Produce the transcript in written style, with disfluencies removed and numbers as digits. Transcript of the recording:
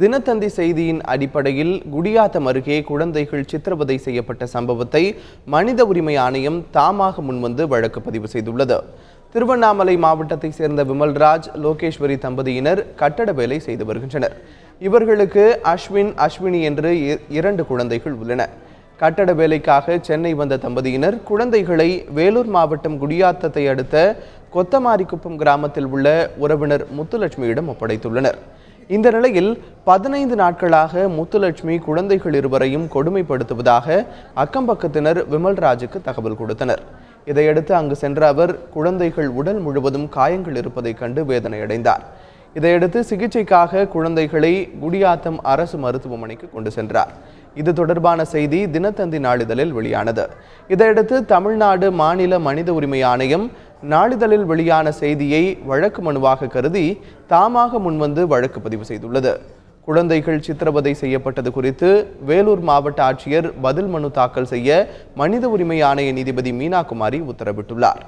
தினத்தந்தி செய்தியின் அடிப்படையில் குடியாத்தம் அருகே குழந்தைகள் சித்திரவதை செய்யப்பட்ட சம்பவத்தை மனித உரிமை ஆணையம் தாமாக முன்வந்து வழக்கு பதிவு செய்துள்ளது. திருவண்ணாமலை மாவட்டத்தை சேர்ந்த விமல்ராஜ், லோகேஸ்வரி தம்பதியினர் கட்டட வேலை செய்து வருகின்றனர். இவர்களுக்கு அஸ்வினி என்று 2 குழந்தைகள் உள்ளன. கட்டட வேலைக்காக சென்னை வந்த தம்பதியினர் குழந்தைகளை வேலூர் மாவட்டம் குடியாத்தத்தை அடுத்த கொத்தமாரிக்குப்பம் கிராமத்தில் உள்ள உறவினர் முத்துலட்சுமியிடம் ஒப்படைத்துள்ளனர். இந்த நிலையில் 15 நாட்களாக முத்துலட்சுமி குழந்தைகள் இருவரையும் கொடுமைப்படுத்துவதாக அக்கம்பக்கத்தினர் விமல்ராஜுக்கு தகவல் கொடுத்தனர். இதையடுத்து அங்கு சென்ற அவர் குழந்தைகள் உடல் முழுவதும் காயங்கள் இருப்பதைக் கண்டு வேதனையடைந்தார். இதையடுத்து சிகிச்சைக்காக குழந்தைகளை குடியாத்தம் அரசு மருத்துவமனைக்கு கொண்டு சென்றார். இது தொடர்பான செய்தி தினத்தந்தி நாளிதழில் வெளியானது. இதையடுத்து தமிழ்நாடு மாநில மனித உரிமை ஆணையம் நாளிதழில் வெளியான செய்தியை வழக்கு மனுவாக கருதி தாமாக முன்வந்து வழக்கு பதிவு செய்துள்ளது. குழந்தைகள் சித்திரவதை செய்யப்பட்டது குறித்து வேலூர் மாவட்ட ஆட்சியர் பதில் மனு தாக்கல் செய்ய மனித உரிமை ஆணைய நீதிபதி மீனாகுமாரி உத்தரவிட்டுள்ளார்.